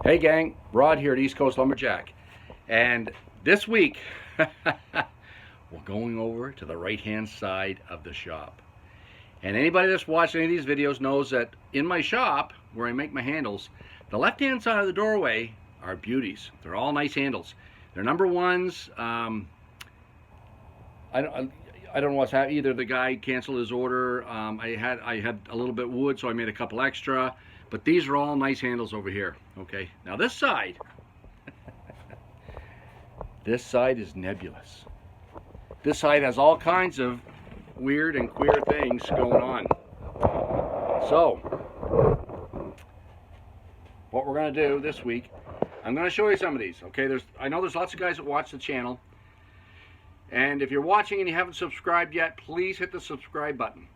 Hey gang, Rod here at East Coast Lumberjack, and this week we're going over to the right hand side of the shop. And anybody that's watched any of these videos knows that in my shop where I make my handles, the left hand side of the doorway are beauties. They're all nice handles. They're number ones. I don't know what's happened. Either the guy canceled his order. I had a little bit of wood, so I made a couple extra. But these are all nice handles over here. Okay. Now this side, this side is nebulous. This side has all kinds of weird and queer things going on. So, what we're going to do this week, I'm going to show you some of these. Okay. I know there's lots of guys that watch the channel. And if you're watching and you haven't subscribed yet, please hit the subscribe button.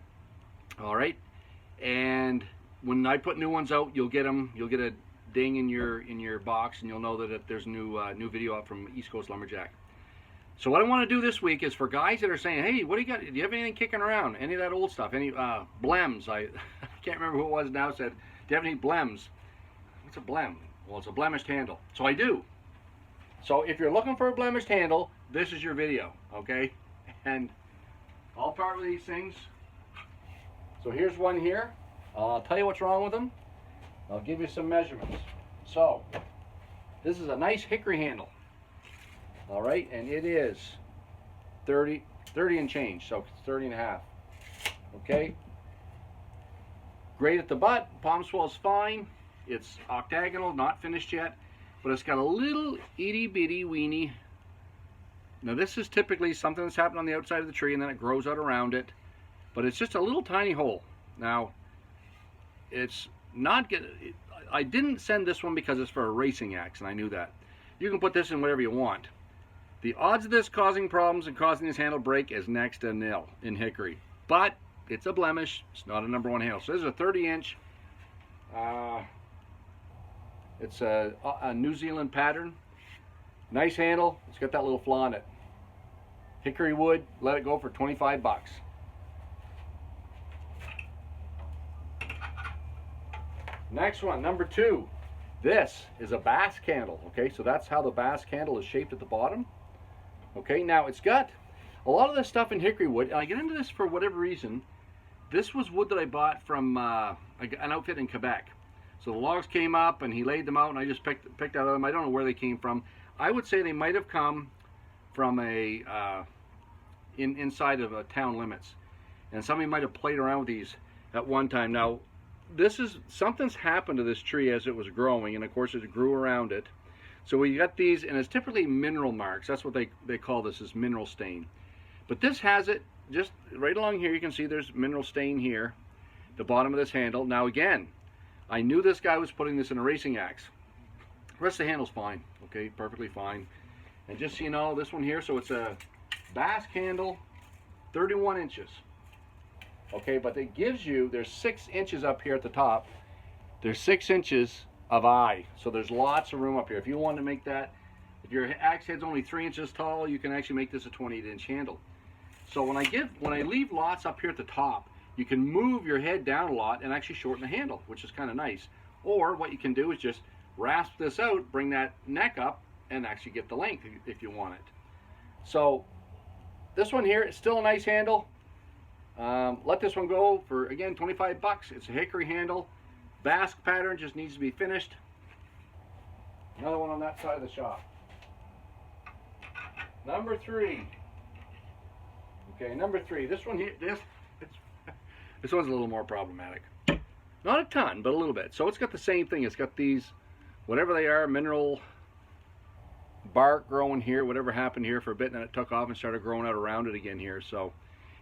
All right. And when I put new ones out, you'll get them. You'll get a ding in your box, and you'll know that there's a new video up from East Coast Lumberjack. So what I want to do this week is for guys that are saying, "Hey, what do you got? Do you have anything kicking around? Any of that old stuff? Any blems?" I can't remember who it was now. Said, "Do you have any blems?" What's a blem? Well, it's a blemished handle. So I do. So if you're looking for a blemished handle, this is your video, okay? And I'll part with these things. So here's one here. I'll tell you what's wrong with them. I'll give you some measurements. So this is a nice hickory handle. All right, and it is 30 and change, so it's 30 and a half. Okay. Great at the butt. Palm swell's fine. It's octagonal, not finished yet, but it's got a little itty bitty weeny. Now this is typically something that's happened on the outside of the tree and then it grows out around it, but it's just a little tiny hole. Now it's not good. I didn't send this one because it's for a racing axe, and I knew that. You can put this in whatever you want. The odds of this causing problems and causing this handle break is next to nil in hickory, but it's a blemish. It's not a number one handle. So this is a 30-inch. It's a New Zealand pattern. Nice handle. It's got that little flaw in it. Hickory wood. Let it go for 25 bucks. Next one, number 2. This is a basque handle. Okay, so that's how the basque handle is shaped at the bottom. Okay, now it's got a lot of this stuff in hickory wood, and I get into this for whatever reason. This was wood that I bought from an outfit in Quebec. So the logs came up, and he laid them out, and I just picked out of them. I don't know where they came from. I would say they might have come from inside of town limits, and somebody might have played around with these at one time. Now, something's happened to this tree as it was growing, and of course it grew around it. So we got these, and it's typically mineral marks. That's what they call this, is mineral stain. But this has it just right along here. You can see there's mineral stain here, the bottom of this handle. Now again, I knew this guy was putting this in a racing axe. The rest of the handle's fine, okay, perfectly fine. And just so you know, this one here, so it's a basque handle, 31 inches. Okay, but it gives you, there's 6 inches up here at the top. There's 6 inches of eye, so there's lots of room up here. If you want to make that, if your axe head's only 3 inches tall, you can actually make this a 28-inch handle. So when I leave lots up here at the top, you can move your head down a lot and actually shorten the handle, which is kind of nice. Or what you can do is just rasp this out, bring that neck up, and actually get the length if you want it. So this one here is still a nice handle. Let this one go for, again, 25 bucks. It's a hickory handle. Basque pattern, just needs to be finished. Another one on that side of the shop. Number 3. Okay, number 3. This one here, this one's a little more problematic. Not a ton, but a little bit. So it's got the same thing. It's got these, whatever they are, mineral bark growing here, whatever happened here for a bit, and then it took off and started growing out around it again here. So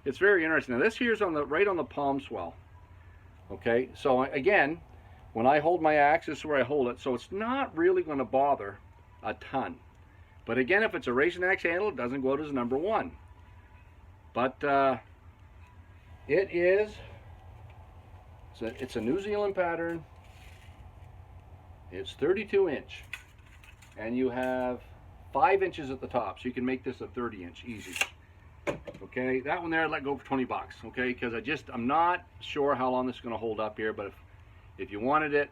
it's very interesting. Now this here's right on the palm swell. Okay, so again, when I hold my axe, this is where I hold it, so it's not really going to bother a ton. But again, if it's a racing axe handle, it doesn't go out as number 1. But it's a New Zealand pattern. It's 32 inch, and you have 5 inches at the top, so you can make this a 30-inch easy. Okay, that one there I'd let go for 20 bucks, okay, because I'm not sure how long this is going to hold up here, but if you wanted it,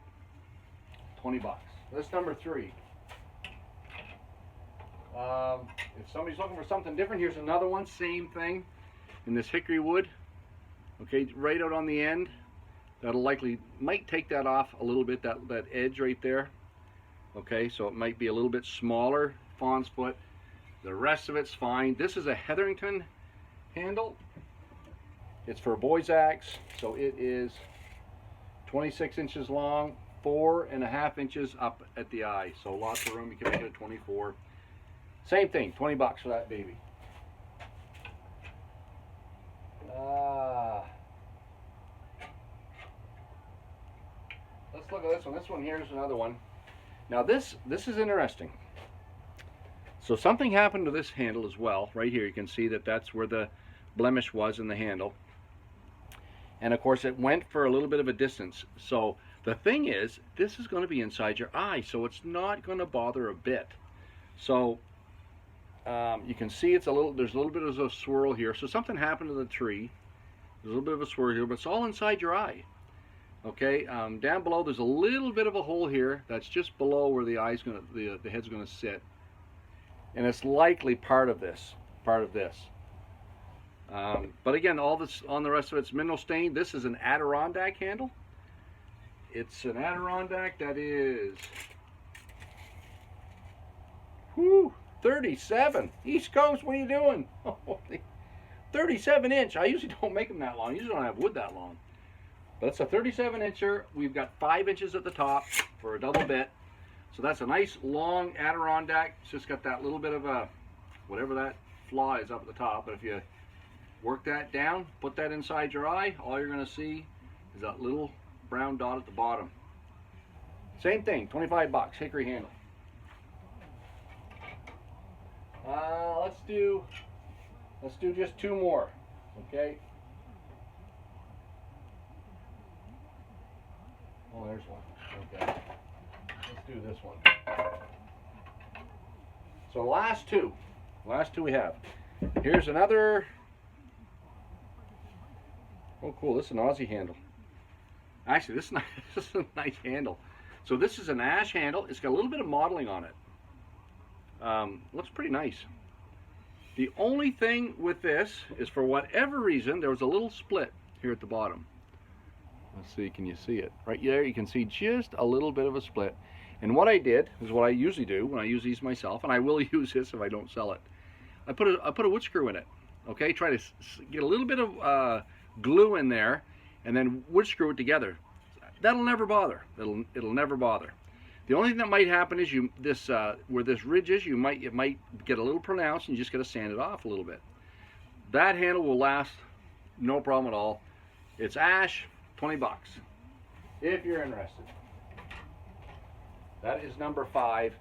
20 bucks. That's number 3. If somebody's looking for something different, here's another one. Same thing in this hickory wood. Okay, right out on the end. That'll likely, might take that off a little bit, that edge right there. Okay, so it might be a little bit smaller, fawn's foot. The rest of it's fine. This is a Hetherington handle. It's for a boy's axe, so it is 26 inches long, 4.5 inches up at the eye. So lots of room, you can make it a 24. Same thing, 20 bucks for that baby. Let's look at this one. This one here is another one. Now this is interesting. So something happened to this handle as well. Right here you can see that that's where the blemish was in the handle. And of course it went for a little bit of a distance. So the thing is, this is going to be inside your eye, so it's not going to bother a bit. So you can see it's there's a little bit of a swirl here. So something happened to the tree. There's a little bit of a swirl here, but it's all inside your eye. Okay, down below there's a little bit of a hole here that's just below where the eye's gonna, the head's gonna sit, and it's likely part of this. But again, all this on the rest of it's mineral stain. This is an Adirondack handle. It's an Adirondack that is 37. East Coast, what are you doing? 37 inch. I usually don't make them that long. I usually don't have wood that long. But it's a 37 incher. We've got 5 inches at the top for a double bit. So that's a nice long Adirondack. It's just got that little bit of a, whatever that flaw is up at the top. But if you work that down, put that inside your eye, all you're going to see is that little brown dot at the bottom. Same thing, 25 bucks, hickory handle. Let's do just 2 more, okay? Oh, there's one. Okay. Let's do this one. So last two we have. Here's another. Oh, cool. This is an Aussie handle. Actually, this is a nice handle. So this is an ash handle. It's got a little bit of modeling on it. Looks pretty nice. The only thing with this is, for whatever reason, there was a little split here at the bottom. Let's see, can you see it? Right there, you can see just a little bit of a split. And what I did is what I usually do when I use these myself, and I will use this if I don't sell it. I put a wood screw in it. Okay, try to get a little bit of glue in there, and then wood screw it together. That'll never bother. It'll never bother. The only thing that might happen is where this ridge is, it might get a little pronounced, and you just got to sand it off a little bit. That handle will last, no problem at all. It's ash, 20 bucks if you're interested. That is number 5.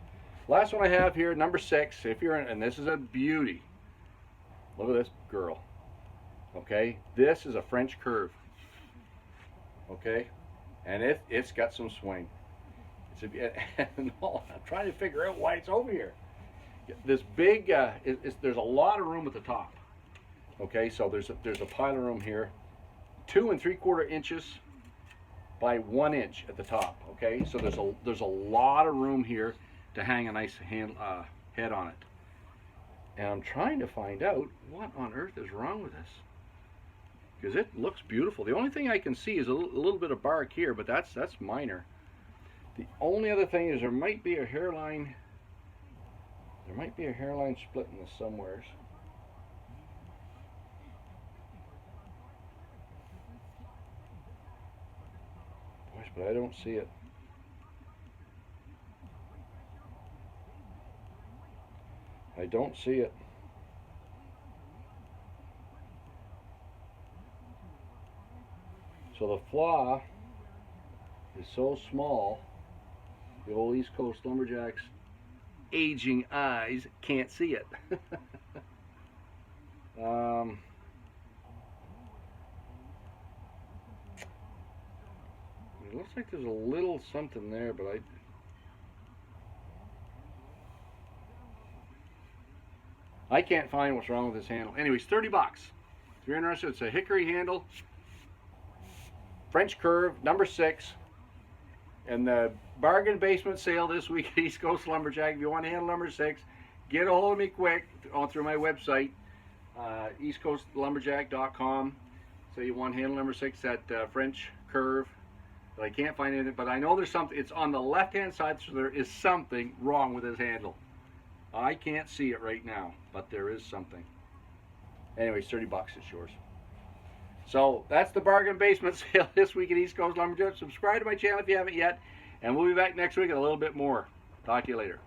Last one I have here, number 6. If you're in, and this is a beauty. Look at this girl. Okay, this is a French curve. Okay, and it's got some swing. No, I'm trying to figure out why it's over here. This big, there's a lot of room at the top. Okay, so there's a pile of room here, 2 3/4 inches by 1 inch at the top. Okay, so there's a lot of room here to hang a nice head on it. And I'm trying to find out what on earth is wrong with this, because it looks beautiful. The only thing I can see is a little bit of bark here, but that's minor. The only other thing is there might be a hairline. There might be a hairline split in this somewheres. Gosh, but I don't see it. I don't see it. So the flaw is so small, the old East Coast lumberjacks' aging eyes can't see it. It looks like there's a little something there, but I can't find what's wrong with this handle. Anyways, 30 bucks. If you're interested, it's a hickory handle, French curve, number 6. And the bargain basement sale this week at East Coast Lumberjack. If you want handle number 6, get a hold of me quick through my website, eastcoastlumberjack.com. So you want handle number 6, that French curve. But I can't find anything. But I know there's something. It's on the left-hand side, so there is something wrong with this handle. I can't see it right now, but there is something. Anyways, 30 bucks. It's yours. So that's the bargain basement sale this week at East Coast Lumberjack. Subscribe to my channel if you haven't yet, and we'll be back next week with a little bit more. Talk to you later.